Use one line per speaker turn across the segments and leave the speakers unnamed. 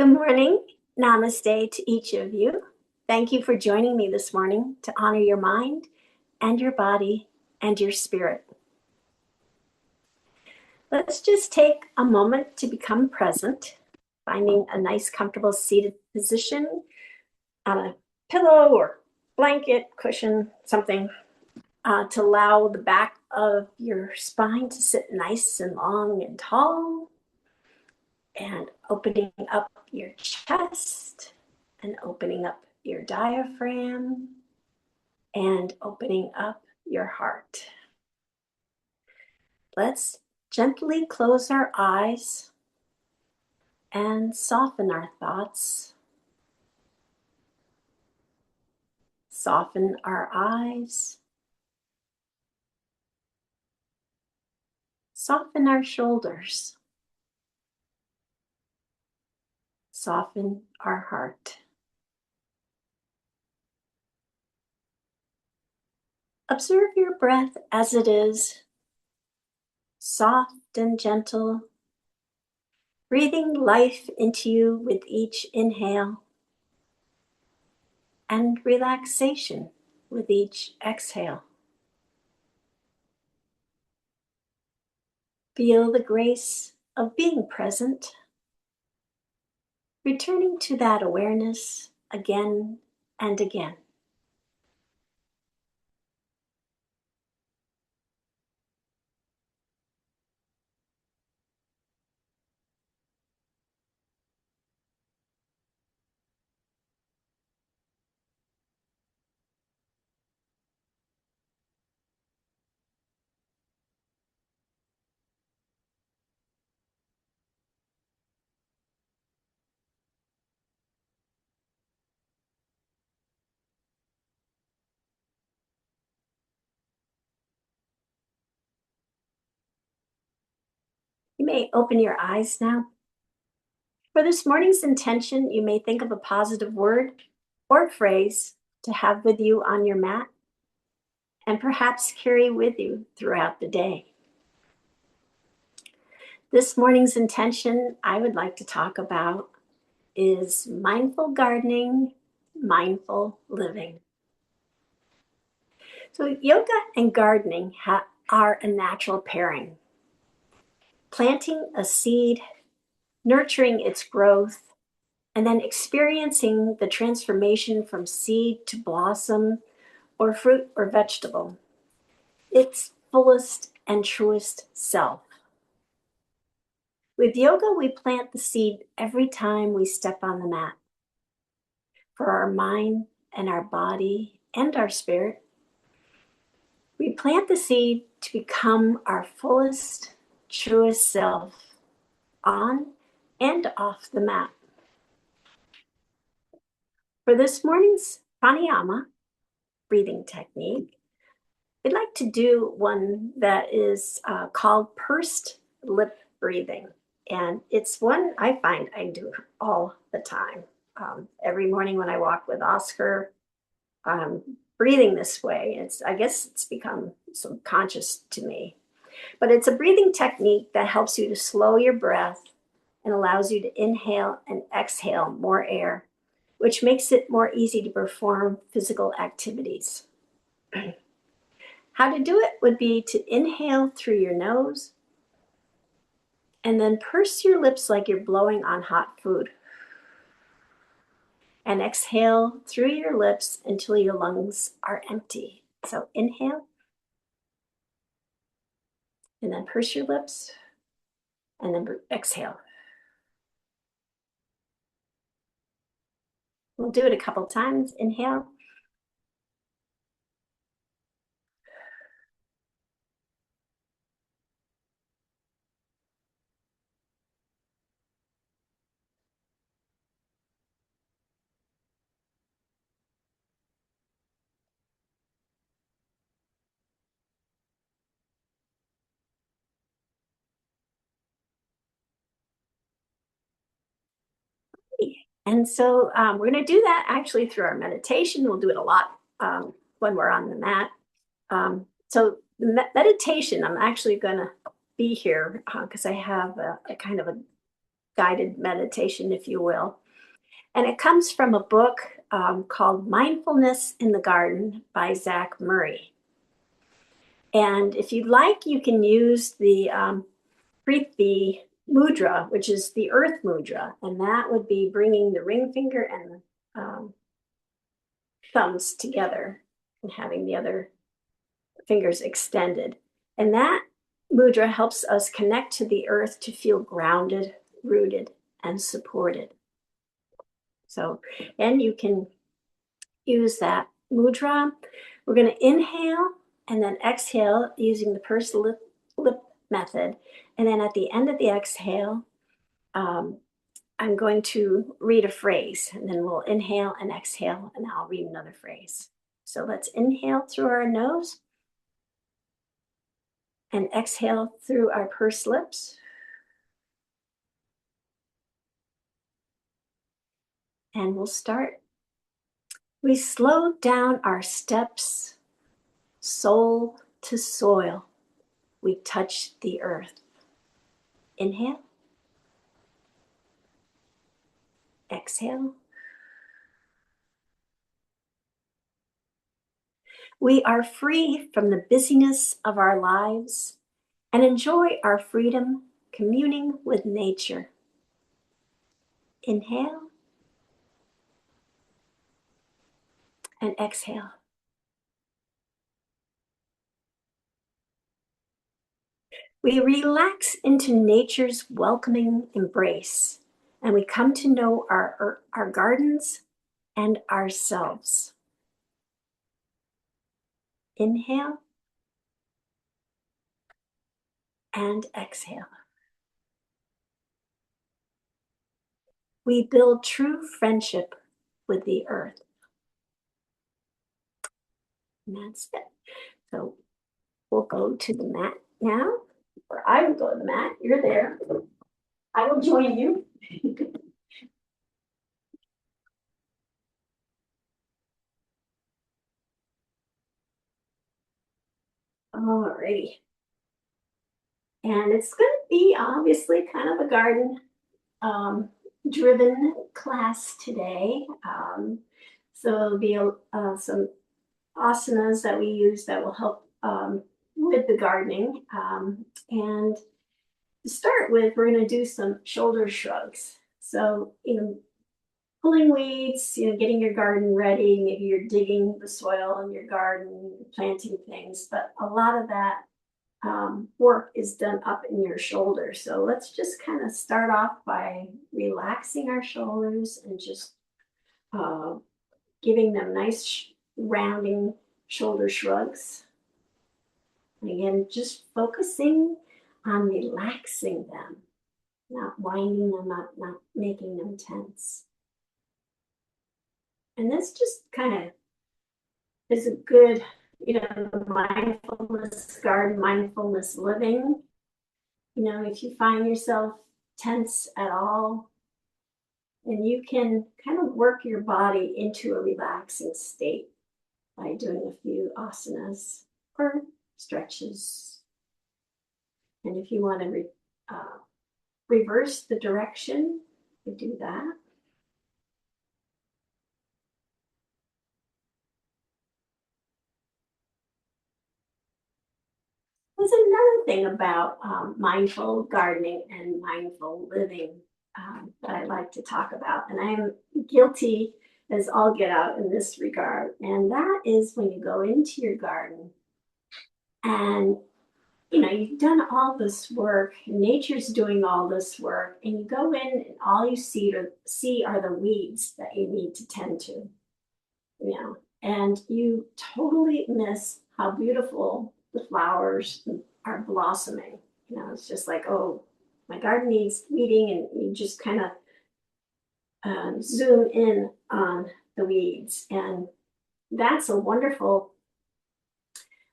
Good morning. Namaste to each of you. Thank you for joining me this morning to honor your mind and your body and your spirit. Let's just take a moment to become present, finding a nice, comfortable seated position on a pillow or blanket, cushion, something to allow the back of your spine to sit nice and long and tall, and opening up your chest and opening up your diaphragm and opening up your heart. Let's gently close our eyes and soften our thoughts. Soften our eyes. Soften our shoulders. Soften our heart. Observe your breath as it is, soft and gentle, breathing life into you with each inhale and relaxation with each exhale. Feel the grace of being present, returning to that awareness again and again. You may open your eyes now. For this morning's intention, you may think of a positive word or phrase to have with you on your mat and perhaps carry with you throughout the day. This morning's intention I would like to talk about is mindful gardening, mindful living. So yoga and gardening are a natural pairing. Planting a seed, nurturing its growth, and then experiencing the transformation from seed to blossom or fruit or vegetable, its fullest and truest self. With yoga, we plant the seed every time we step on the mat. For our mind and our body and our spirit, we plant the seed to become our fullest, truest self on and off the mat. For this morning's pranayama breathing technique, I'd like to do one that is called pursed lip breathing. And it's one I find I do all the time. Every morning when I walk with Oscar, breathing this way, I guess it's become subconscious to me. But it's a breathing technique that helps you to slow your breath and allows you to inhale and exhale more air, which makes it more easy to perform physical activities. How to do it would be to inhale through your nose and then purse your lips like you're blowing on hot food. And exhale through your lips until your lungs are empty. So inhale and then purse your lips and then exhale. We'll do it a couple times. Inhale. And so we're going to do that actually through our meditation. We'll do it a lot when we're on the mat. So the meditation, I'm actually going to be here because I have a kind of a guided meditation, if you will. And it comes from a book called Mindfulness in the Garden by Zachiah Murray. And if you'd like, you can use the Prithvi Mudra, which is the Earth Mudra. And that would be bringing the ring finger and the thumbs together and having the other fingers extended. And that mudra helps us connect to the earth to feel grounded, rooted, and supported. So, and you can use that mudra. We're going to inhale and then exhale using the pursed lip method. And then at the end of the exhale, I'm going to read a phrase, and then we'll inhale and exhale, and I'll read another phrase. So let's inhale through our nose and exhale through our pursed lips. And we'll start. We slow down our steps, soul to soil. We touch the earth. Inhale. Exhale. We are free from the busyness of our lives and enjoy our freedom communing with nature. Inhale and exhale. We relax into nature's welcoming embrace, and we come to know our gardens and ourselves. Inhale and exhale. We build true friendship with the earth. And that's it. So we'll go to the mat now, or I will go to the mat. You're there. I will join you. Alrighty. And it's going to be obviously kind of a garden driven class today. So there'll be some asanas that we use that will help with the gardening. And to start with, we're going to do some shoulder shrugs. So, pulling weeds, getting your garden ready. Maybe you're digging the soil in your garden, planting things, but a lot of that work is done up in your shoulders. So let's just kind of start off by relaxing our shoulders and just giving them nice rounding shoulder shrugs. And again, just focusing on relaxing them, not winding them up, not making them tense. And this just kind of is a good, mindfulness garden, mindfulness living. If you find yourself tense at all, and you can kind of work your body into a relaxing state by doing a few asanas or stretches. And if you want to reverse the direction, you do that. There's another thing about mindful gardening and mindful living that I like to talk about, and I'm guilty as all get out in this regard, and that is when you go into your garden and you've done all this work, nature's doing all this work, and you go in and all you see are the weeds that you need to tend to, and you totally miss how beautiful the flowers are blossoming. It's just like, oh, my garden needs weeding, and you just kind of zoom in on the weeds. And that's a wonderful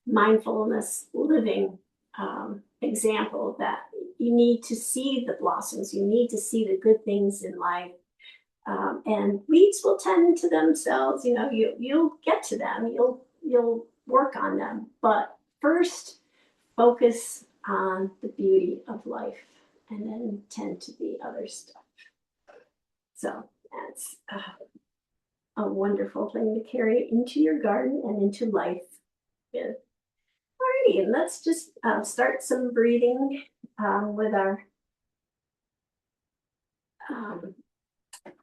mindfulness living example that you need to see the blossoms, you need to see the good things in life. And weeds will tend to themselves, you'll get to them, you'll work on them, but first focus on the beauty of life and then tend to the other stuff. So that's a wonderful thing to carry into your garden and into life with. Alrighty, and let's just start some breathing with our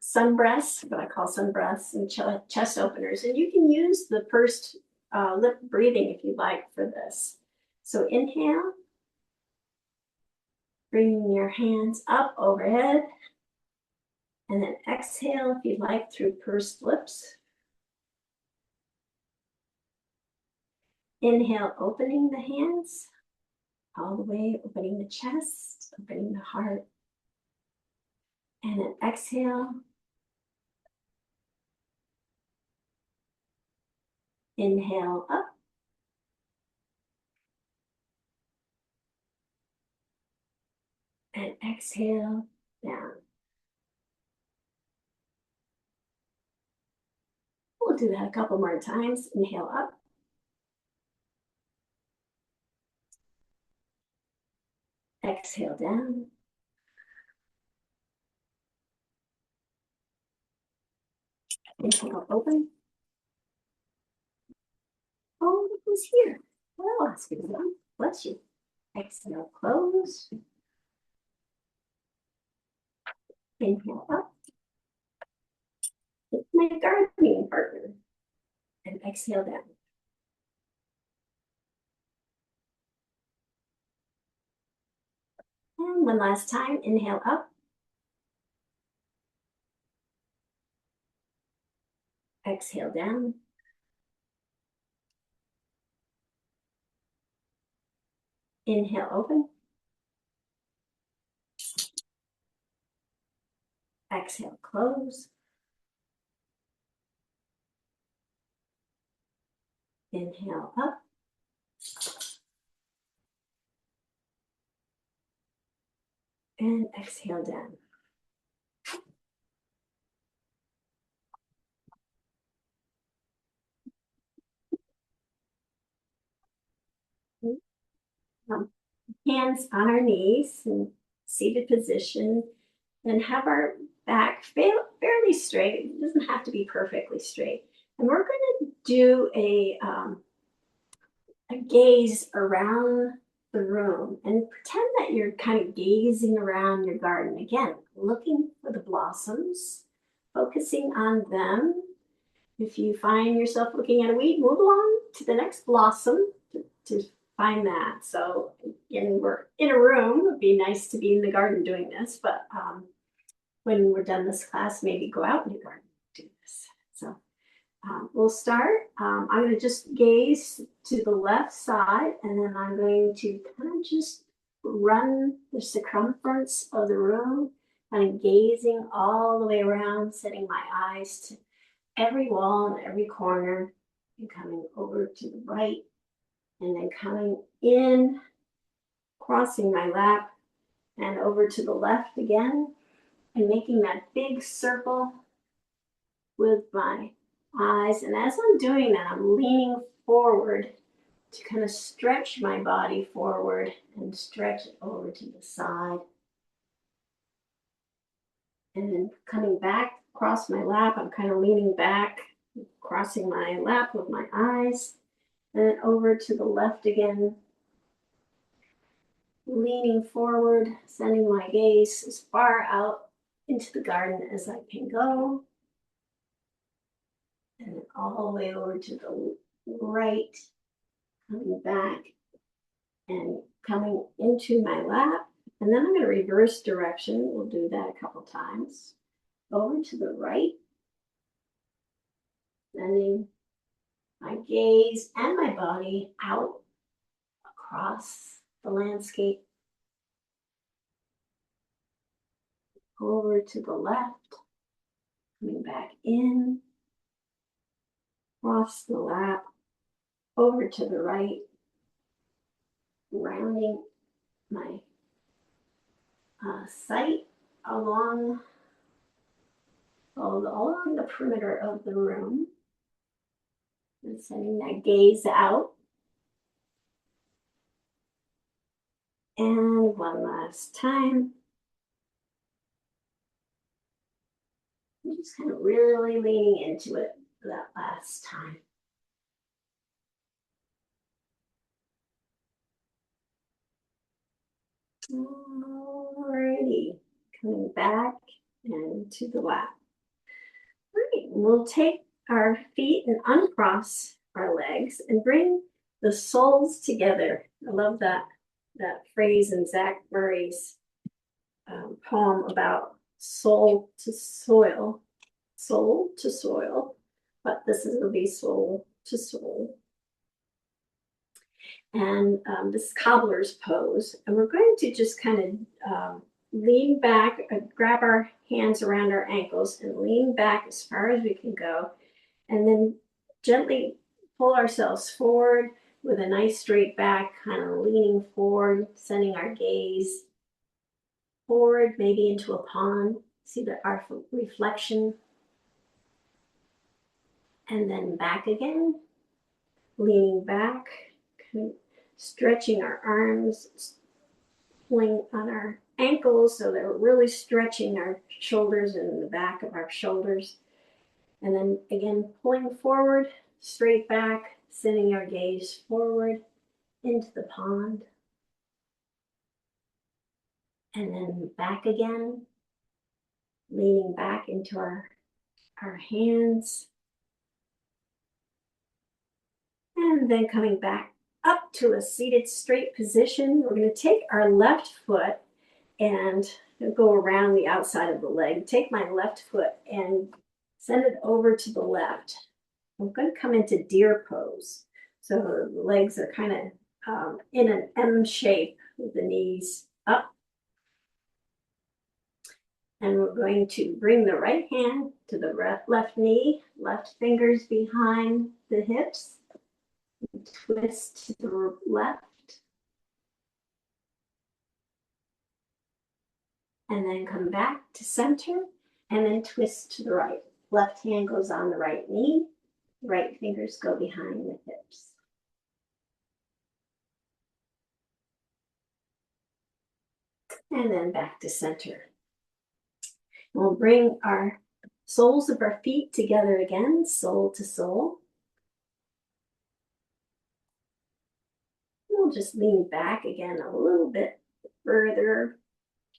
sun breaths, what I call sun breaths and chest openers. And you can use the first lip breathing if you like for this. So inhale, bringing your hands up overhead, and then exhale if you like through pursed lips. Inhale, opening the hands all the way, opening the chest, opening the heart. And then exhale. Inhale up. And exhale down. We'll do that a couple more times. Inhale up. Exhale down. Inhale open. Oh, look who's here. Well, ask you to bless you. Exhale, close. Inhale up. It's my gardening partner. And exhale down. And one last time, inhale up. Exhale down. Inhale open. Exhale close. Inhale up. And exhale down. Hands on our knees in seated position, and have our back fairly straight. It doesn't have to be perfectly straight. And we're going to do a gaze around the room and pretend that you're kind of gazing around your garden. Again, looking for the blossoms, focusing on them. If you find yourself looking at a weed, move along to the next blossom to find that. So again, we're in a room. It would be nice to be in the garden doing this, but when we're done this class, maybe go out in the garden and do this. So we'll start. I'm going to just gaze to the left side, and then I'm going to kind of just run the circumference of the room, kind of gazing all the way around, setting my eyes to every wall and every corner, and coming over to the right, and then coming in, crossing my lap, and over to the left again, and making that big circle with my eyes. And as I'm doing that, I'm leaning forward to kind of stretch my body forward and stretch it over to the side. And then coming back across my lap, I'm kind of leaning back, crossing my lap with my eyes, and then over to the left again, leaning forward, sending my gaze as far out into the garden as I can go. And then all the way over to the right, coming back and coming into my lap. And then I'm going to reverse direction. We'll do that a couple times. Over to the right, sending my gaze and my body out across the landscape. Over to the left, coming back in, across the lap, over to the right, rounding my sight along the perimeter of the room, and sending that gaze out. And one last time. Just kind of really leaning into it for that last time. Alrighty, coming back and to the left. All right, we'll take our feet and uncross our legs and bring the soles together. I love that phrase in Zachiah Murray's poem about soul to soil, but this is going to be soul to soul. And this cobbler's pose. And we're going to just kind of lean back, grab our hands around our ankles and lean back as far as we can go. And then gently pull ourselves forward with a nice straight back, kind of leaning forward, sending our gaze forward, maybe into a pond. See our reflection. And then back again, leaning back, kind of stretching our arms, pulling on our ankles so that we're really stretching our shoulders and the back of our shoulders. And then again, pulling forward, straight back, sending our gaze forward into the pond. And then back again, leaning back into our hands. And then coming back up to a seated straight position. We're going to take our left foot and go around the outside of the leg. Take my left foot and send it over to the left. I'm going to come into deer pose. So the legs are kind of in an M shape with the knees up. And we're going to bring the right hand to the left knee, left fingers behind the hips, twist to the left. And then come back to center and then twist to the right. Left hand goes on the right knee, right fingers go behind the hips. And then back to center. We'll bring our soles of our feet together again, sole to sole. We'll just lean back again a little bit further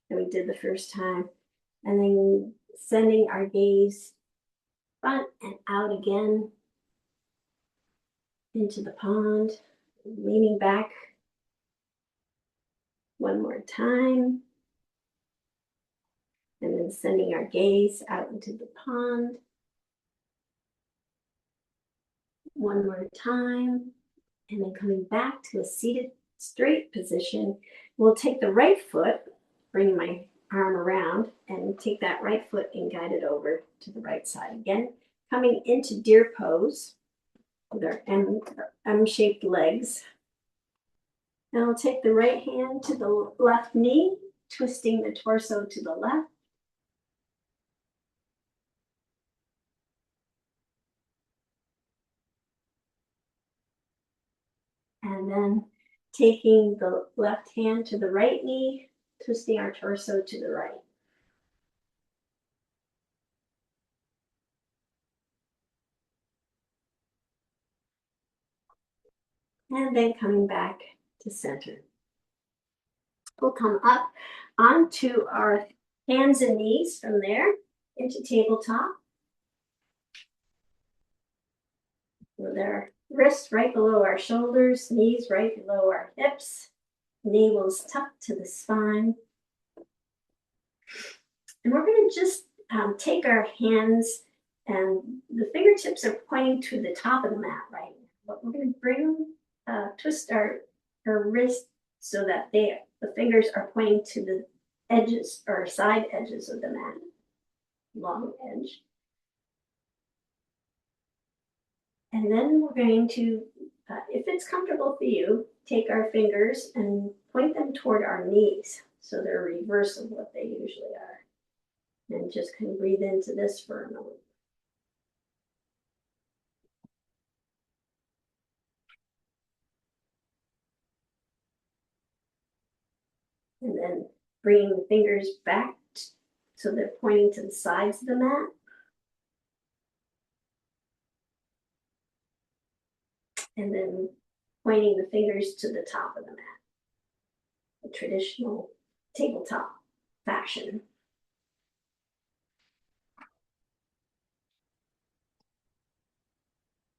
than we did the first time. And then sending our gaze front and out again into the pond, leaning back one more time. And then sending our gaze out into the pond. One more time. And then coming back to a seated straight position, we'll take the right foot, bring my arm around, and take that right foot and guide it over to the right side. Again, coming into deer pose with our M-shaped legs. And I'll take the right hand to the left knee, twisting the torso to the left. And then taking the left hand to the right knee, twisting our torso to the right. And then coming back to center. We'll come up onto our hands and knees from there into tabletop. With our wrists right below our shoulders, knees right below our hips, navels tucked to the spine. And we're going to just take our hands, and the fingertips are pointing to the top of the mat right now. But we're going to bring, twist our wrists so that the fingers are pointing to the edges or side edges of the mat, long edge. And then we're going to, if it's comfortable for you, take our fingers and point them toward our knees so they're reverse of what they usually are. And just kind of breathe into this for a moment. And then bringing the fingers back so they're pointing to the sides of the mat. And then pointing the fingers to the top of the mat. A traditional tabletop fashion.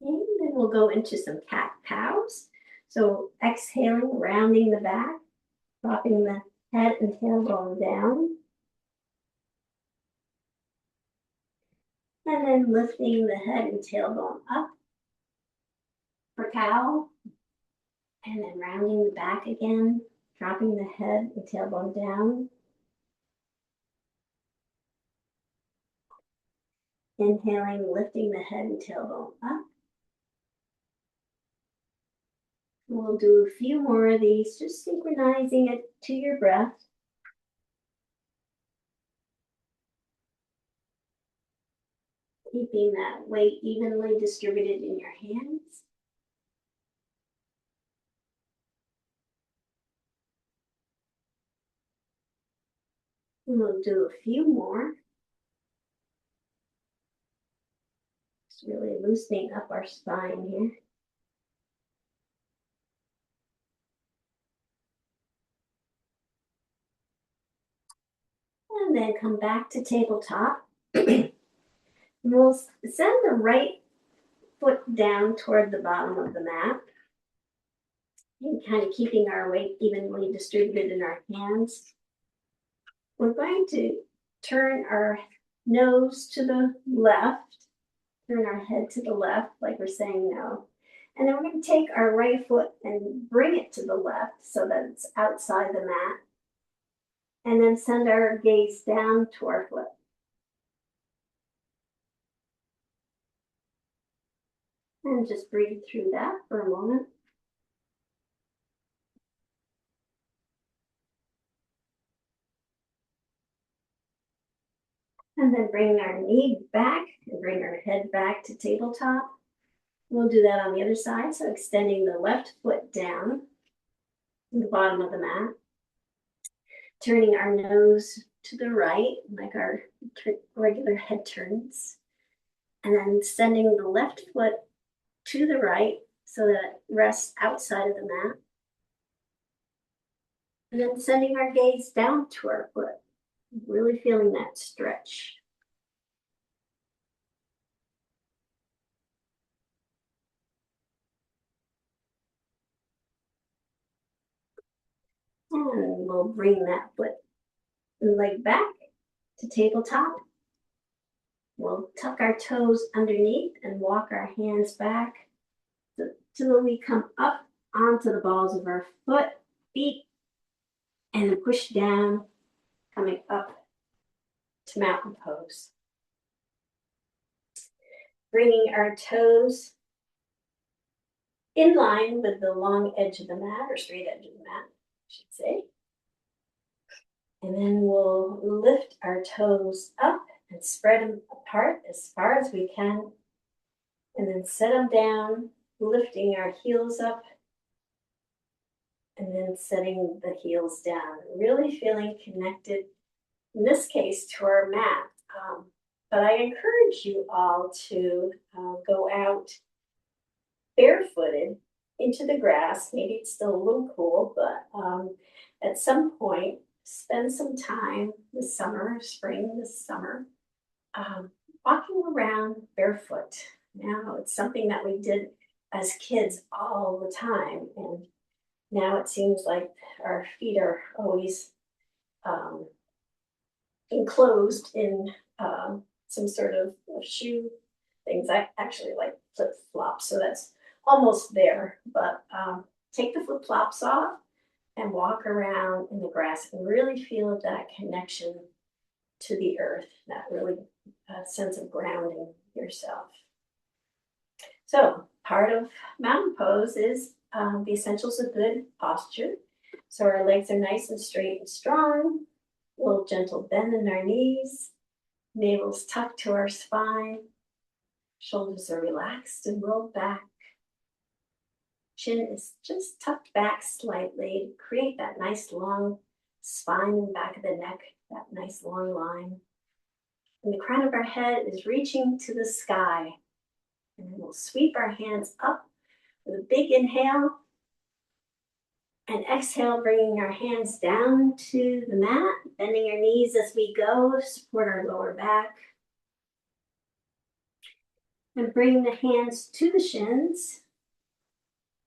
And then we'll go into some cat-cows. So exhaling, rounding the back, dropping the head and tailbone down. And then lifting the head and tailbone up for cow. And then rounding the back again, dropping the head and tailbone down. Inhaling, lifting the head and tailbone up. We'll do a few more of these, just synchronizing it to your breath. Keeping that weight evenly distributed in your hands. And we'll do a few more. Just really loosening up our spine here. And then come back to tabletop. We'll send the right foot down toward the bottom of the mat. And kind of keeping our weight evenly distributed in our hands. We're going to turn our nose to the left, turn our head to the left, like we're saying no. And then we're going to take our right foot and bring it to the left so that it's outside the mat. And then send our gaze down to our foot. And just breathe through that for a moment. And then bring our knee back and bring our head back to tabletop. We'll do that on the other side. So extending the left foot down to the bottom of the mat. Turning our nose to the right, like our regular head turns. And then sending the left foot to the right so that it rests outside of the mat. And then sending our gaze down to our foot, really feeling that stretch. And we'll bring that foot and leg back to tabletop. We'll tuck our toes underneath and walk our hands back till we come up onto the balls of our feet, and then push down, coming up to mountain pose. Bringing our toes in line with the long edge of the mat, or straight edge of the mat, I should say. And then we'll lift our toes up and spread them apart as far as we can. And then set them down, lifting our heels up. And then setting the heels down, really feeling connected, in this case, to our mat. But I encourage you all to go out barefooted into the grass. Maybe it's still a little cool, but at some point, spend some time this summer, spring, this summer, walking around barefoot. Now, it's something that we did as kids all the time. And now it seems like our feet are always enclosed in some sort of shoe things. I actually like flip-flops, so that's almost there. But take the flip-flops off and walk around in the grass and really feel that connection to the earth, that really sense of grounding yourself. So part of mountain pose is the essentials of good posture. So our legs are nice and straight and strong, a little gentle bend in our knees, navel's tucked to our spine, shoulders are relaxed and rolled back. Chin is just tucked back slightly to create that nice long spine and back of the neck, that nice long line. And the crown of our head is reaching to the sky. And then we'll sweep our hands up with a big inhale. And exhale, bringing our hands down to the mat, bending our knees as we go, support our lower back. And bring the hands to the shins.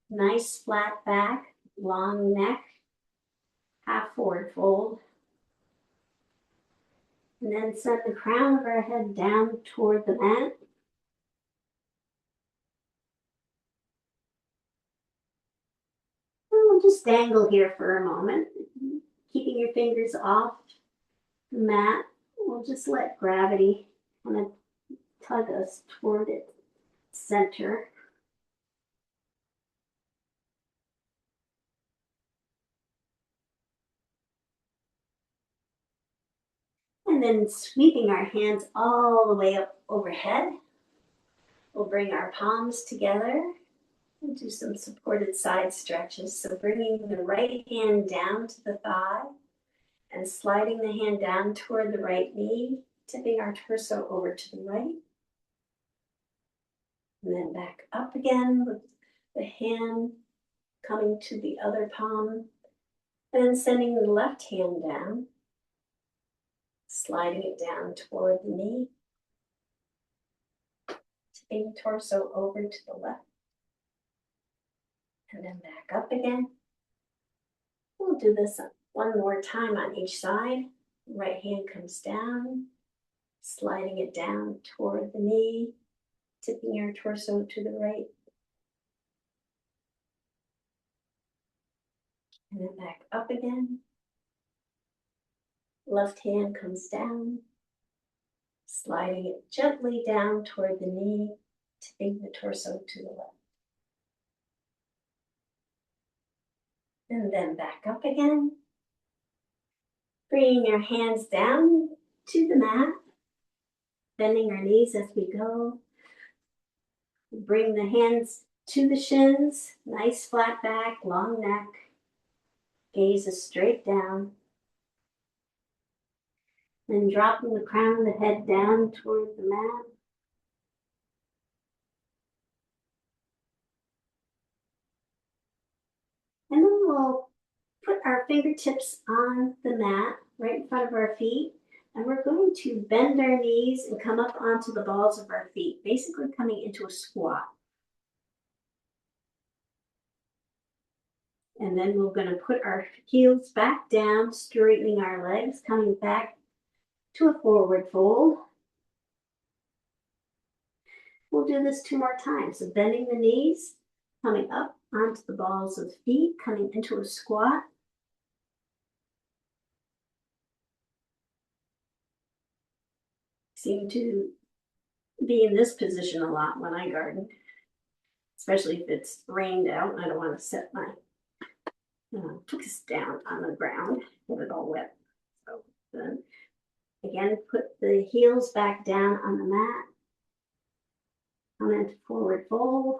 Nice flat back, long neck, half forward fold. And then send the crown of our head down toward the mat. And we'll just dangle here for a moment, keeping your fingers off the mat. We'll just let gravity kind of tug us toward its center. And then sweeping our hands all the way up overhead. We'll bring our palms together and do some supported side stretches. So bringing the right hand down to the thigh and sliding the hand down toward the right knee, tipping our torso over to the right. And then back up again with the hand coming to the other palm. And then sending the left hand down, sliding it down toward the knee, tipping the torso over to the left. And then back up again. We'll do this one more time on each side. Right hand comes down, sliding it down toward the knee, tipping your torso to the right. And then back up again. Left hand comes down, sliding it gently down toward the knee, tipping the torso to the left. And then back up again. Bringing our hands down to the mat, bending our knees as we go. Bring the hands to the shins, nice flat back, long neck. Gaze is straight down. Then dropping the crown of the head down toward the mat. And then we'll put our fingertips on the mat right in front of our feet. And we're going to bend our knees and come up onto the balls of our feet, basically coming into a squat. And then we're going to put our heels back down, straightening our legs, coming back to a forward fold. We'll do this 2 more times. So bending the knees, coming up onto the balls of the feet, coming into a squat. Seem to be in this position a lot when I garden, especially if it's rained out and I don't want to set my focus down on the ground, get it all wet. So then again, put the heels back down on the mat. Come into forward fold.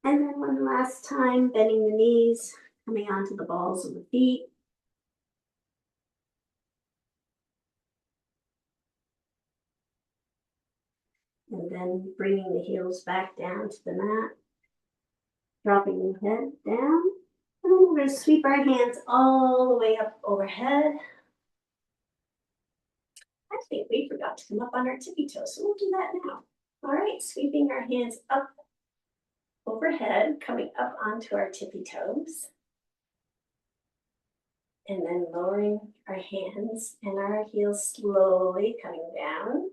And then one last time, bending the knees, coming onto the balls of the feet. And then bringing the heels back down to the mat. Dropping the head down. And then we're going to sweep our hands all the way up overhead. I think we forgot to come up on our tippy toes, so we'll do that now. All right, sweeping our hands up overhead, coming up onto our tippy toes. And then lowering our hands and our heels slowly coming down.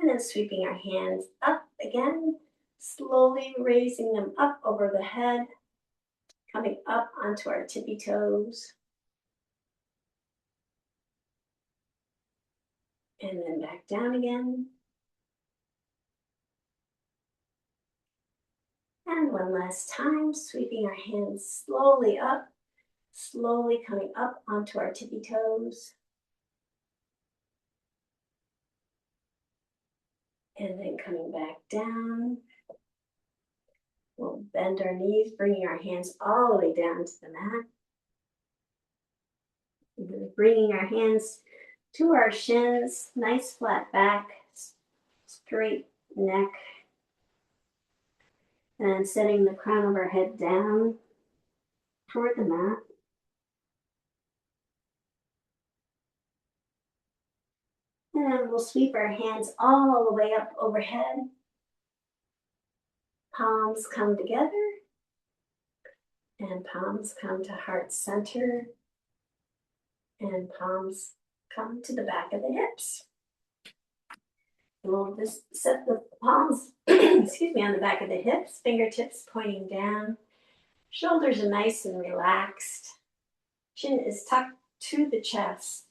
And then sweeping our hands up again, slowly raising them up over the head, coming up onto our tippy toes. And then back down again. And one last time, sweeping our hands slowly up, slowly coming up onto our tippy toes. And then coming back down. We'll bend our knees, bringing our hands all the way down to the mat. And then bringing our hands to our shins, nice flat back, straight neck. And setting the crown of our head down toward the mat. And then we'll sweep our hands all the way up overhead. Palms come together. And palms come to heart center. And palms come to the back of the hips. We'll just set the palms, excuse me, on the back of the hips, fingertips pointing down. Shoulders are nice and relaxed. Chin is tucked to the chest.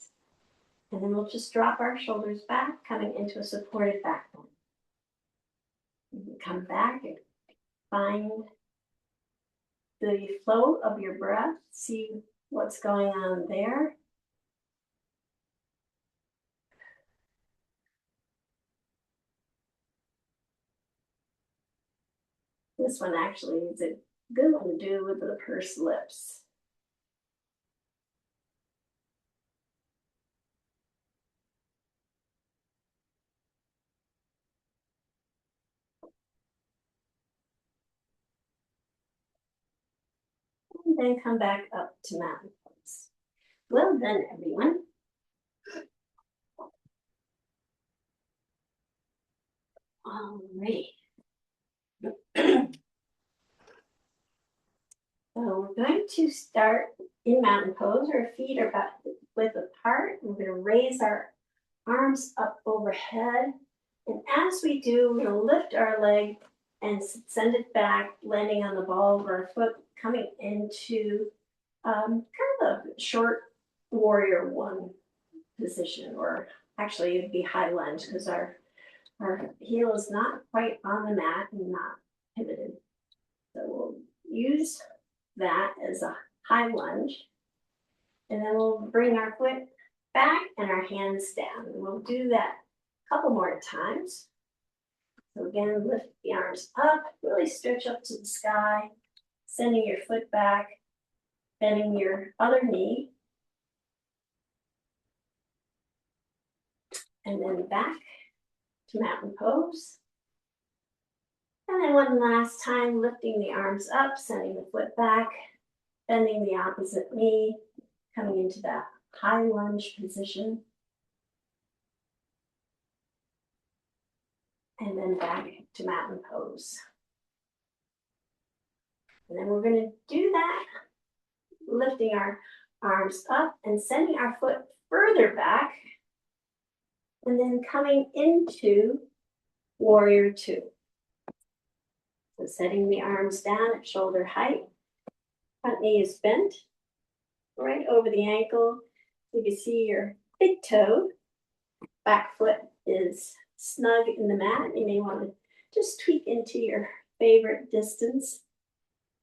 And then we'll just drop our shoulders back, coming into a supported backbone. Come back and find the flow of your breath. See what's going on there. This one actually is a good one to do with the pursed lips. And then come back up to mountain pose. Well done, everyone. All right. So we're going to start in mountain pose. Our feet are about width apart. We're going to raise our arms up overhead. And as we do, we're going to lift our leg and send it back, landing on the ball of our foot, coming into kind of a short warrior one position, or actually it'd be high lunge because our heel is not quite on the mat and not pivoted. So we'll use that as a high lunge. And then we'll bring our foot back and our hands down. And we'll do that a couple more times. So again, lift the arms up, really stretch up to the sky, sending your foot back, bending your other knee. And then back to mountain pose. And then one last time, lifting the arms up, sending the foot back, bending the opposite knee, coming into that high lunge position. And then back to mountain pose. And then we're going to do that, lifting our arms up and sending our foot further back. And then coming into warrior two. So setting the arms down at shoulder height. Front knee is bent right over the ankle. You can see your big toe. Back foot is snug in the mat. You may want to just tweak into your favorite distance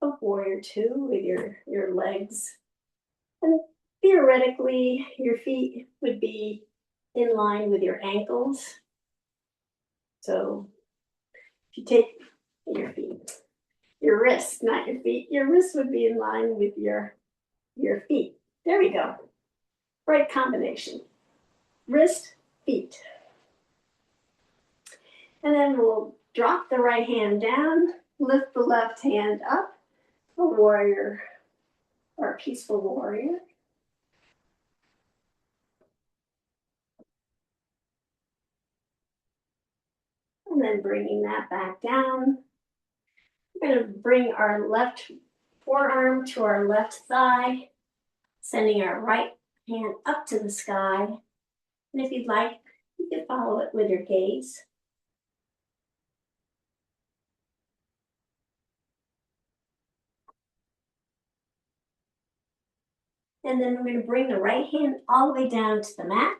of warrior two with your legs. And theoretically, your feet would be in line with your ankles. So if you take your feet, your wrists, not your feet, your wrists would be in line with your feet. There we go. Right combination. Wrist, feet. And then we'll drop the right hand down, lift the left hand up, a warrior or a peaceful warrior. And then bringing that back down. We're going to bring our left forearm to our left thigh, sending our right hand up to the sky. And if you'd like, you can follow it with your gaze. And then we're going to bring the right hand all the way down to the mat,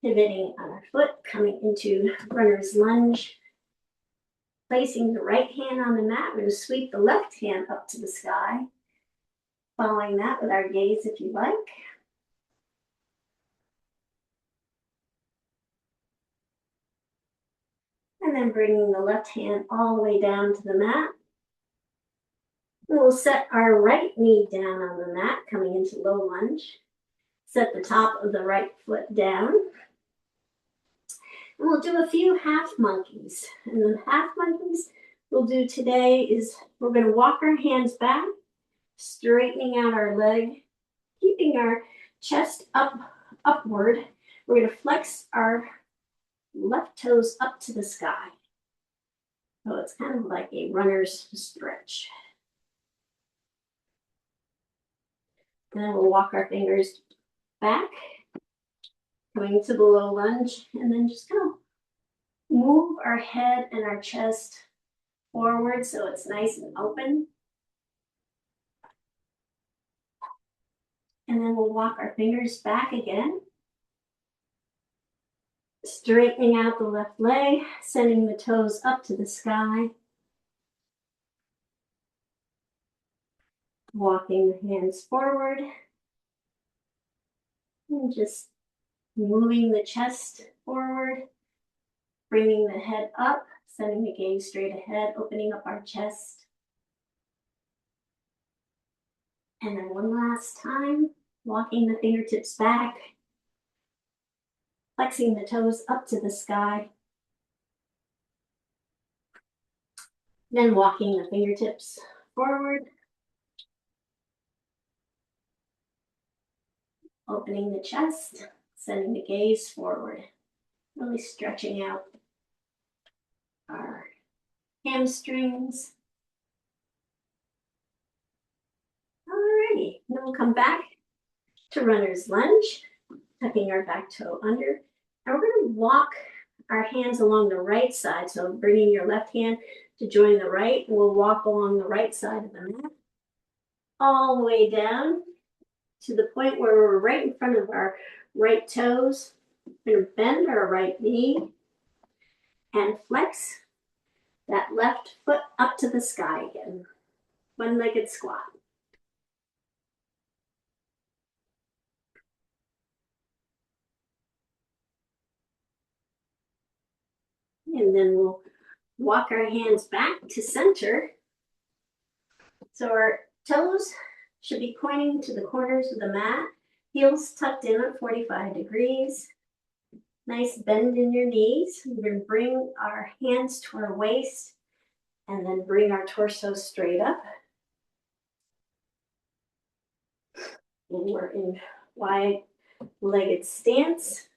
pivoting on our foot, coming into runner's lunge. Placing the right hand on the mat, we're going to sweep the left hand up to the sky. Following that with our gaze if you like. And then bringing the left hand all the way down to the mat. We'll set our right knee down on the mat, coming into low lunge. Set the top of the right foot down. And we'll do a few half monkeys. And the half monkeys we'll do today is we're going to walk our hands back, straightening out our leg, keeping our chest upward. We're going to flex our left toes up to the sky. So it's kind of like a runner's stretch. Then we'll walk our fingers back, coming to the low lunge, and then just kind of move our head and our chest forward so it's nice and open. And then we'll walk our fingers back again, straightening out the left leg, sending the toes up to the sky. Walking the hands forward and just moving the chest forward, bringing the head up, sending the gaze straight ahead, opening up our chest. And then one last time, walking the fingertips back, flexing the toes up to the sky. Then walking the fingertips forward, opening the chest, sending the gaze forward, really stretching out our hamstrings. Alrighty, then we'll come back to runner's lunge, tucking our back toe under. And we're going to walk our hands along the right side. So bringing your left hand to join the right, and we'll walk along the right side of the mat, all the way down to the point where we're right in front of our right toes. We're going to bend our right knee and flex that left foot up to the sky again. One-legged squat. And then we'll walk our hands back to center. So our toes should be pointing to the corners of the mat, heels tucked in at 45 degrees. Nice bend in your knees. We're going to bring our hands to our waist and then bring our torso straight up. And we're in wide-legged stance.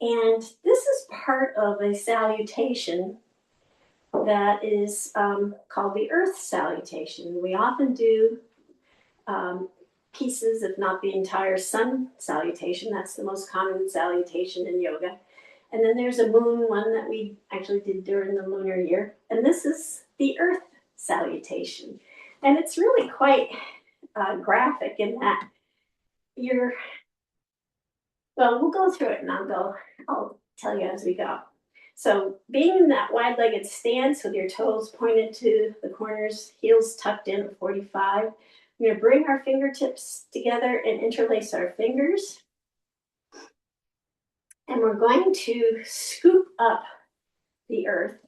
And this is part of a salutation that is called the Earth Salutation. We often do pieces, if not the entire sun salutation. That's the most common salutation in yoga. And then there's a moon one that we actually did during the lunar year. And this is the Earth Salutation. And it's really quite graphic in that well, we'll go through it and I'll tell you as we go. So being in that wide-legged stance with your toes pointed to the corners, heels tucked in at 45, we're going to bring our fingertips together and interlace our fingers. And we're going to scoop up the earth,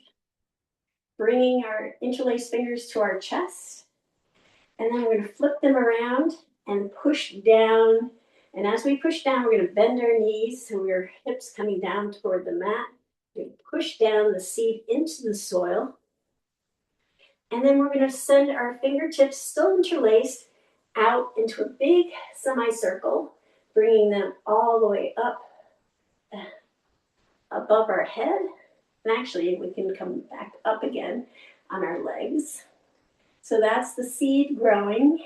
bringing our interlaced fingers to our chest. And then we're going to flip them around and push down. And as we push down, we're going to bend our knees so our hips coming down toward the mat. We're going to push down the seed into the soil. And then we're going to send our fingertips, still interlaced, out into a big semicircle, bringing them all the way up above our head. And actually, we can come back up again on our legs. So that's the seed growing.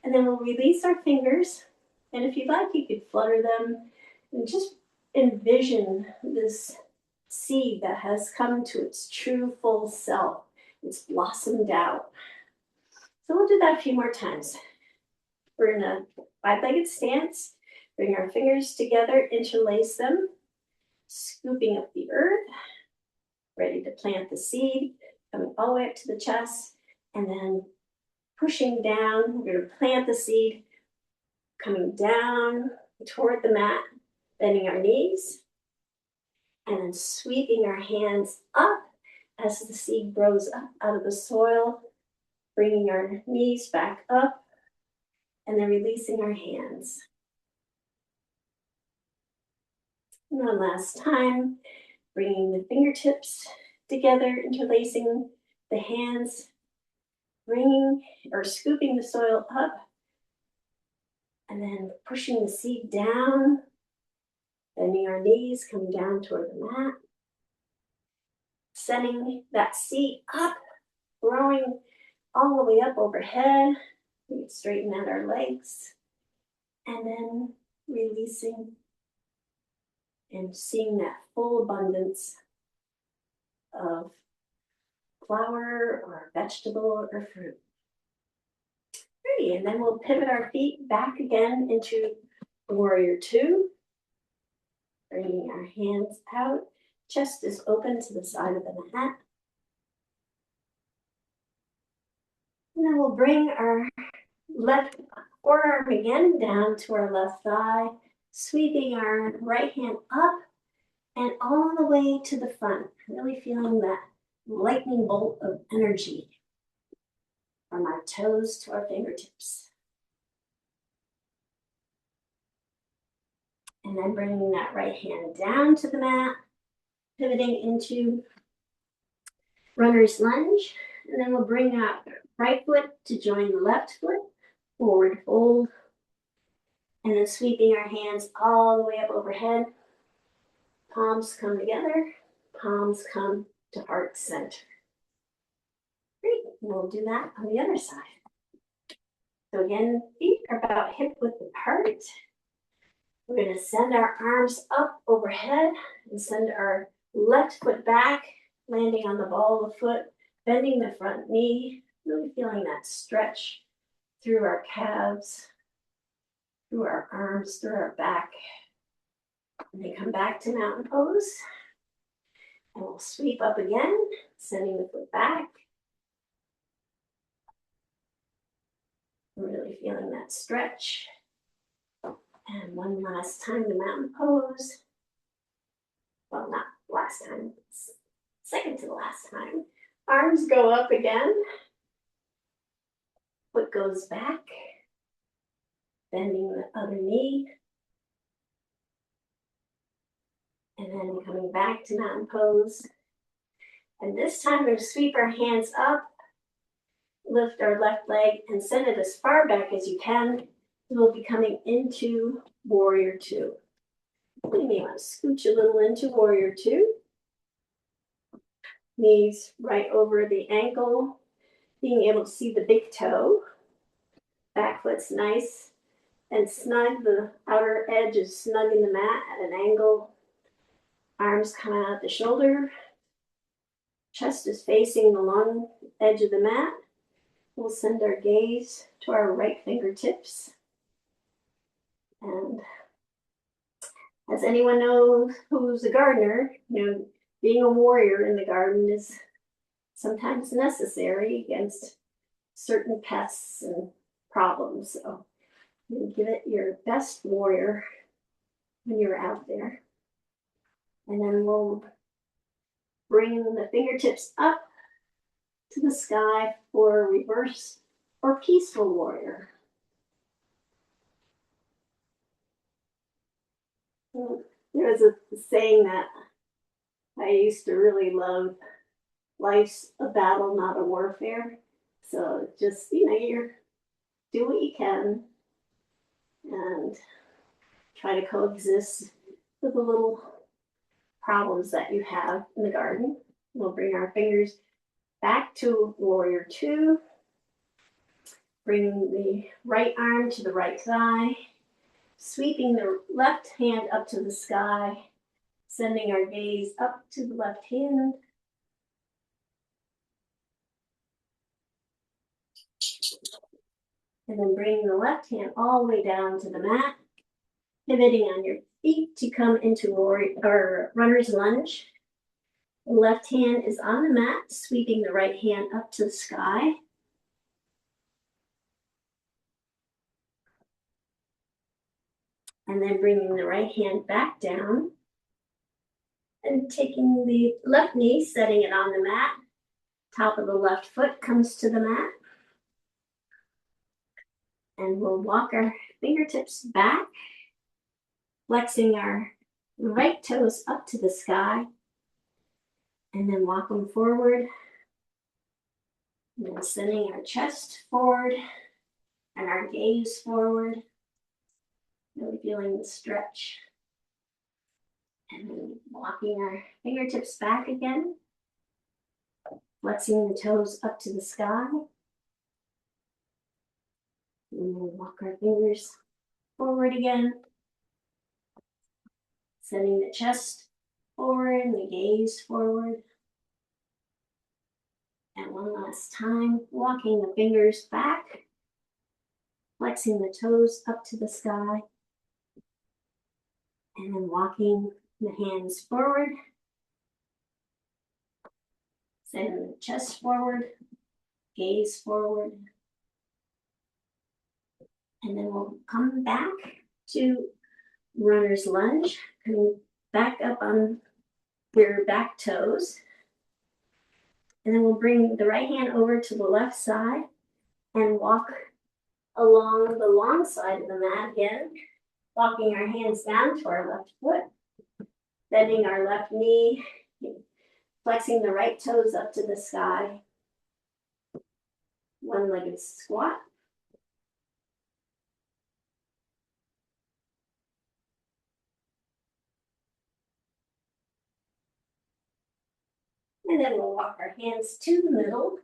And then we'll release our fingers. And if you'd like, you could flutter them and just envision this seed that has come to its true full self. It's blossomed out. So we'll do that a few more times. We're in a wide-legged stance. Bring our fingers together, interlace them, scooping up the earth, ready to plant the seed, coming all the way up to the chest, and then pushing down. We're going to plant the seed, coming down toward the mat, bending our knees, and then sweeping our hands up as the seed grows up out of the soil, Bringing our knees back up and then releasing our hands. And one last time, bringing the fingertips together, interlacing the hands, bringing or scooping the soil up, and then pushing the seat down, bending our knees, coming down toward the mat, sending that seat up, growing all the way up overhead. We straighten out our legs, and then releasing and seeing that full abundance of flower or vegetable or fruit. Great, and then we'll pivot our feet back again into warrior two. Bringing our hands out, chest is open to the side of the mat. And then we'll bring our left forearm again down to our left thigh, sweeping our right hand up and all the way to the front, really feeling that lightning bolt of energy from our toes to our fingertips. And then bringing that right hand down to the mat, pivoting into runner's lunge. And then we'll bring our right foot to join the left foot, forward fold. And then sweeping our hands all the way up overhead. Palms come together, palms come to heart center. Great, we'll do that on the other side. So again, feet are about hip width apart. We're going to send our arms up overhead and send our left foot back, landing on the ball of the foot, bending the front knee, really feeling that stretch through our calves, through our arms, through our back. And then come back to mountain pose. And we'll sweep up again, sending the foot back. Really feeling that stretch. And one last time, the mountain pose. Well, not last time, second to the last time. Arms go up again. Foot goes back. Bending the other knee. And then coming back to mountain pose. And this time we're going to sweep our hands up, lift our left leg, and send it as far back as you can. We'll be coming into warrior two. You may want to scooch a little into warrior two. Knees right over the ankle, being able to see the big toe. Back foot's nice and snug. The outer edge is snug in the mat at an angle. Arms come out the shoulder. Chest is facing the long edge of the mat. We'll send our gaze to our right fingertips. And as anyone knows who's a gardener, being a warrior in the garden is sometimes necessary against certain pests and problems. So you give it your best warrior when you're out there. And then we'll bring the fingertips up to the sky for reverse or peaceful warrior. There's a saying that I used to really love: life's a battle, not a warfare. So just, you do what you can and try to coexist with the little problems that you have in the garden. We'll bring our fingers back to warrior two. Bring the right arm to the right thigh. Sweeping the left hand up to the sky. Sending our gaze up to the left hand. And then bring the left hand all the way down to the mat. Pivoting on your feet to come into runner's lunge. The left hand is on the mat, sweeping the right hand up to the sky. And then bringing the right hand back down. And taking the left knee, setting it on the mat. Top of the left foot comes to the mat. And we'll walk our fingertips back, flexing our right toes up to the sky, and then walk them forward. And then sending our chest forward and our gaze forward, really feeling the stretch. And then walking our fingertips back again, flexing the toes up to the sky. And we'll walk our fingers forward again, sending the chest forward and the gaze forward. And one last time, walking the fingers back, flexing the toes up to the sky, and then walking the hands forward, sending the chest forward, gaze forward. And then we'll come back to runner's lunge, coming back up on your back toes. And then we'll bring the right hand over to the left side and walk along the long side of the mat again, walking our hands down to our left foot, bending our left knee, flexing the right toes up to the sky, one-legged squat. And then we'll walk our hands to the middle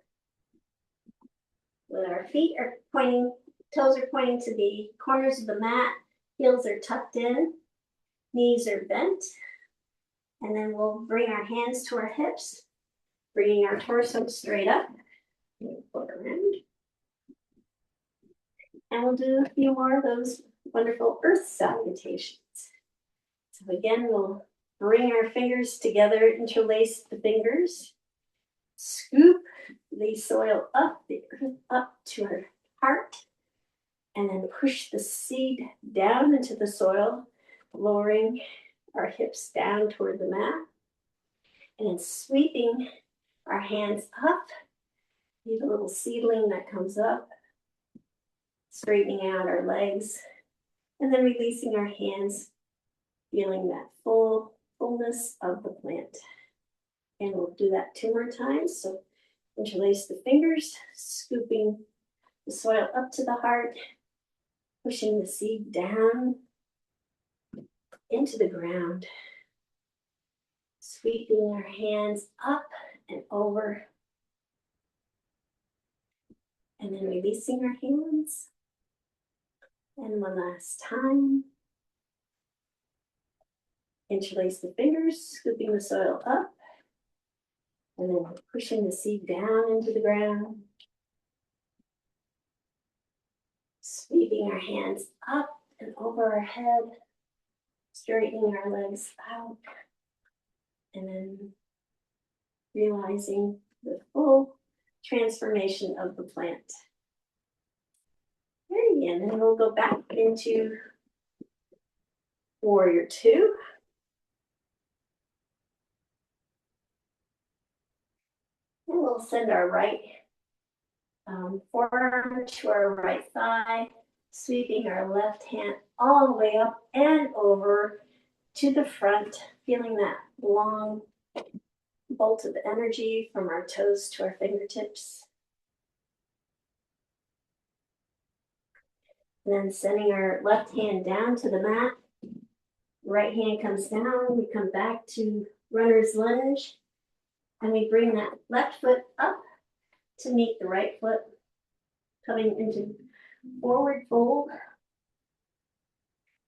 with our feet are pointing, toes are pointing to the corners of the mat, heels are tucked in, knees are bent. And then we'll bring our hands to our hips, bringing our torso straight up. Look around. And we'll do a few more of those wonderful earth salutations. So again, we'll bring our fingers together, interlace the fingers, scoop the soil up, the earth up to our heart, and then push the seed down into the soil, lowering our hips down toward the mat, and then sweeping our hands up. Need a little seedling that comes up, straightening out our legs, and then releasing our hands, feeling that fullness of the plant. And we'll do that 2 more times. So interlace the fingers, scooping the soil up to the heart, pushing the seed down into the ground, sweeping our hands up and over, and then releasing our hands. And one last time. Interlace the fingers, scooping the soil up, and then pushing the seed down into the ground. Sweeping our hands up and over our head, straightening our legs out, and then realizing the full transformation of the plant. And then we'll go back into Warrior 2. And we'll send our right forearm to our right thigh, sweeping our left hand all the way up and over to the front, feeling that long bolt of energy from our toes to our fingertips. And then sending our left hand down to the mat. Right hand comes down, we come back to runner's lunge, and we bring that left foot up to meet the right foot, coming into forward fold,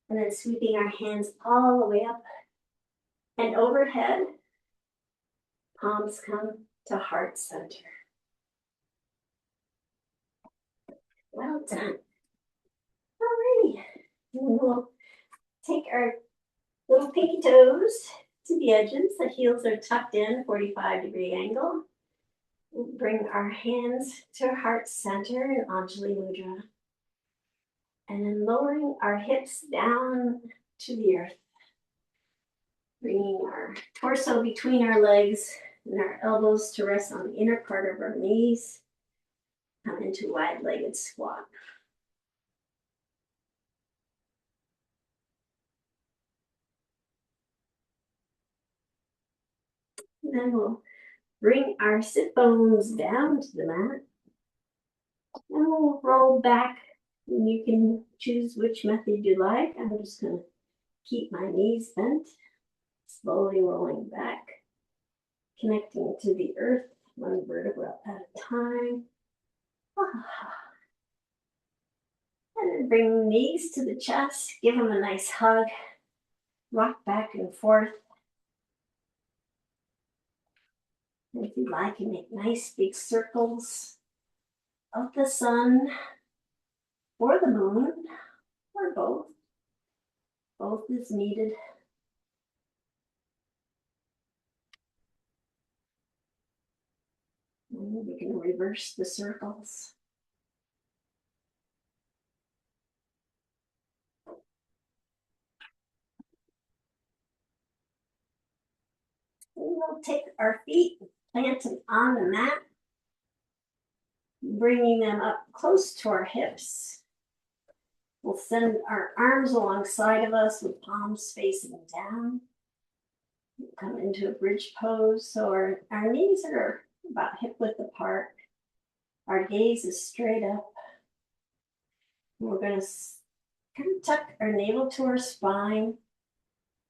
and then sweeping our hands all the way up and overhead. Palms come to heart center. Well done. Alrighty, we'll take our little pinky toes to the edges. The heels are tucked in, 45-degree angle. We'll bring our hands to heart center in Anjali Mudra. And then lowering our hips down to the earth. Bringing our torso between our legs and our elbows to rest on the inner part of our knees. Come into wide-legged squat. And then we'll bring our sit bones down to the mat. And we'll roll back. And you can choose which method you like. I'm just going to keep my knees bent, slowly rolling back, connecting to the earth, one vertebra at a time. And then bring knees to the chest, give them a nice hug, rock back and forth. And if you like, you make nice big circles of the sun or the moon or both. Both is needed. And we can reverse the circles. And we'll take our feet, plant them on the mat, bringing them up close to our hips. We'll send our arms alongside of us with palms facing down. We'll come into a bridge pose. So our knees are about hip width apart. Our gaze is straight up. We're going to kind of tuck our navel to our spine,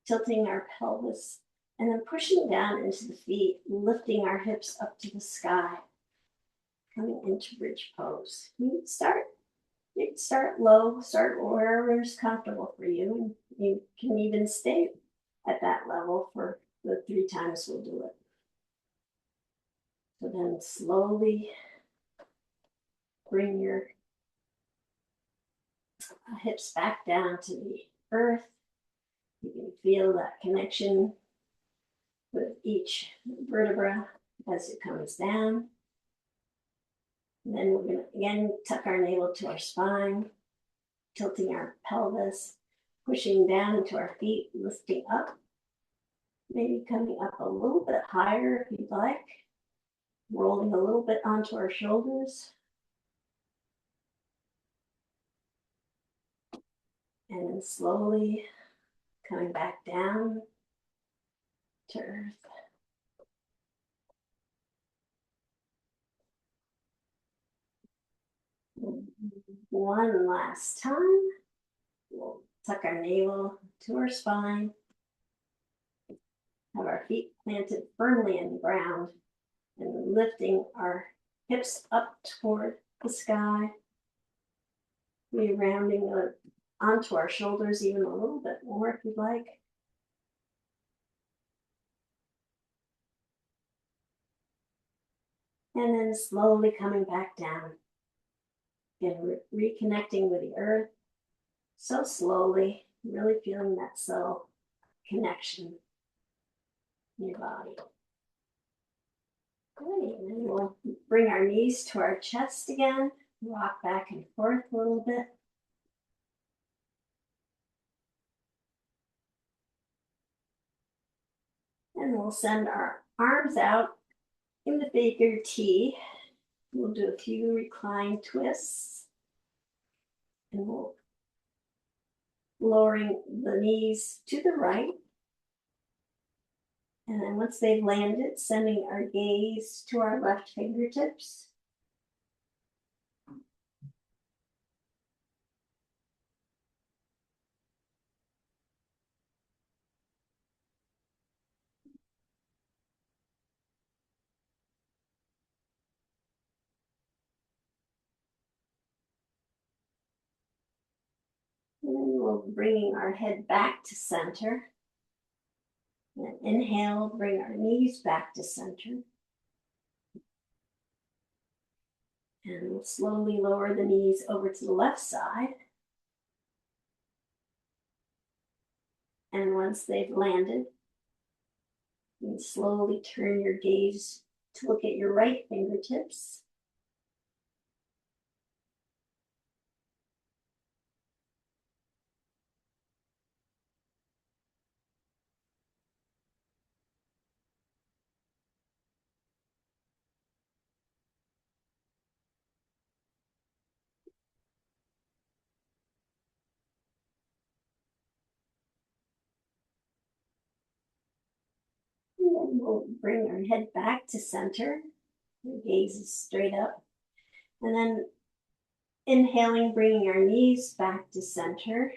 tilting our pelvis, and then pushing down into the feet, lifting our hips up to the sky, coming into bridge pose. You can start low, start wherever is comfortable for you. You can even stay at that level for the 3 times we'll do it. So then slowly bring your hips back down to the earth. You can feel that connection with each vertebra as it comes down. And then we're going to again tuck our navel to our spine, tilting our pelvis, pushing down into our feet, lifting up, maybe coming up a little bit higher if you'd like, rolling a little bit onto our shoulders. And then slowly coming back down to earth. One last time. We'll tuck our navel to our spine. Have our feet planted firmly in the ground and lifting our hips up toward the sky. We're rounding onto our shoulders even a little bit more if you'd like. And then slowly coming back down. Again, reconnecting with the earth. So slowly, really feeling that subtle connection in your body. Great, and then we'll bring our knees to our chest again, rock back and forth a little bit. And we'll send our arms out in the figure T. We'll do a few recline twists. And we'll lowering the knees to the right. And then once they've landed, sending our gaze to our left fingertips. And then we'll bringing our head back to center. And inhale, bring our knees back to center. And we'll slowly lower the knees over to the left side. And once they've landed, you can slowly turn your gaze to look at your right fingertips. we'll bring our head back to center. Your gaze is straight up. And then inhaling, bringing our knees back to center.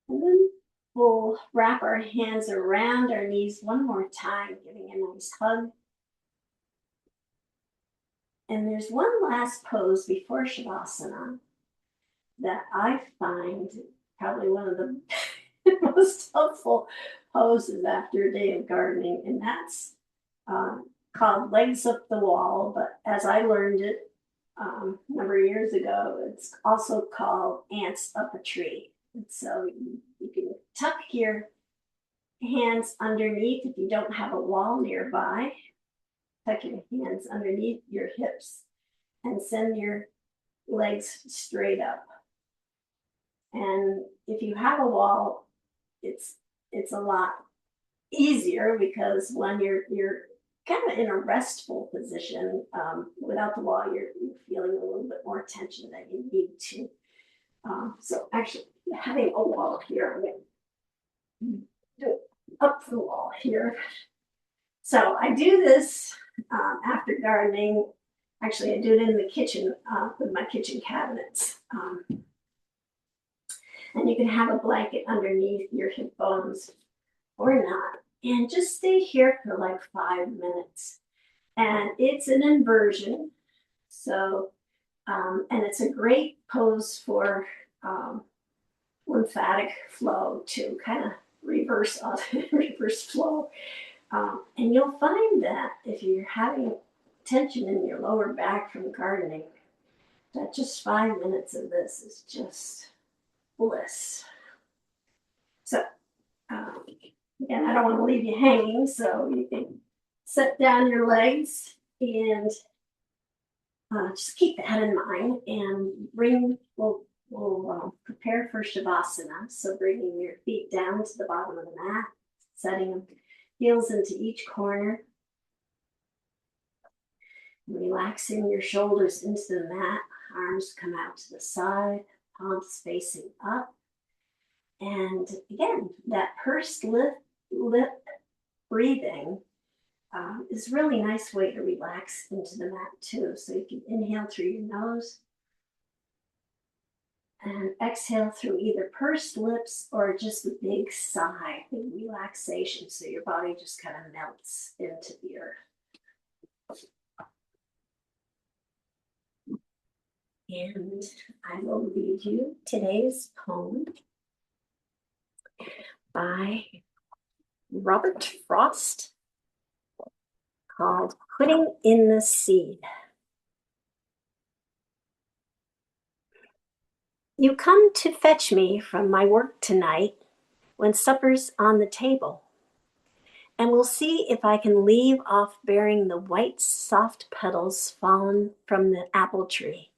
And then we'll wrap our hands around our knees one more time, giving a nice hug. And there's one last pose before Shavasana that I find probably one of the most helpful poses after a day of gardening, and that's called legs up the wall. But as I learned it a number of years ago, it's also called ants up a tree. And so you can tuck your hands underneath if you don't have a wall nearby. Tuck your hands underneath your hips and send your legs straight up. And if you have a wall, it's a lot easier because when you're kind of in a restful position, without the wall, you're feeling a little bit more tension than you need to. So actually, having a wall here, I'm going to do it up the wall here. So I do this after gardening. Actually, I do it in the kitchen with my kitchen cabinets. And you can have a blanket underneath your hip bones or not. And just stay here for like 5 minutes. And it's an inversion. So, and it's a great pose for lymphatic flow to kind of reverse flow. And you'll find that if you're having tension in your lower back from gardening, that just 5 minutes of this is just bliss. So, again, I don't want to leave you hanging, so you can set down your legs and just keep that in mind. And we'll prepare for Shavasana. So bringing your feet down to the bottom of the mat, setting them heels into each corner, relaxing your shoulders into the mat, arms come out to the side, palms facing up. And again, that pursed lip breathing is a really nice way to relax into the mat too. So you can inhale through your nose and exhale through either pursed lips or just a big sigh, big relaxation. So your body just kind of melts into the earth. And I will read you today's poem by Robert Frost called Putting in the Seed. You come to fetch me from my work tonight when supper's on the table, and we'll see if I can leave off bearing the white soft petals fallen from the apple tree.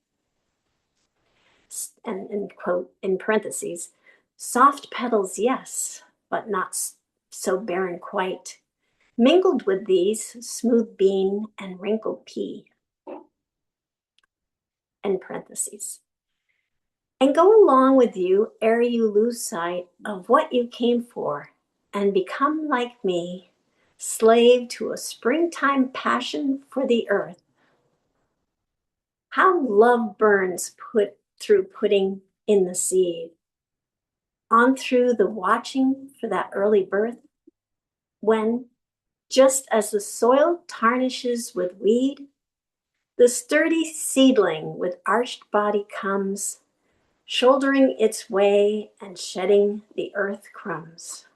And quote in parentheses, soft petals, yes, but not so barren quite. Mingled with these, smooth bean and wrinkled pea. In parentheses. And go along with you ere you lose sight of what you came for and become like me, slave to a springtime passion for the earth. How love burns through putting in the seed, on through the watching for that early birth, when, just as the soil tarnishes with weed, the sturdy seedling with arched body comes, shouldering its way and shedding the earth crumbs.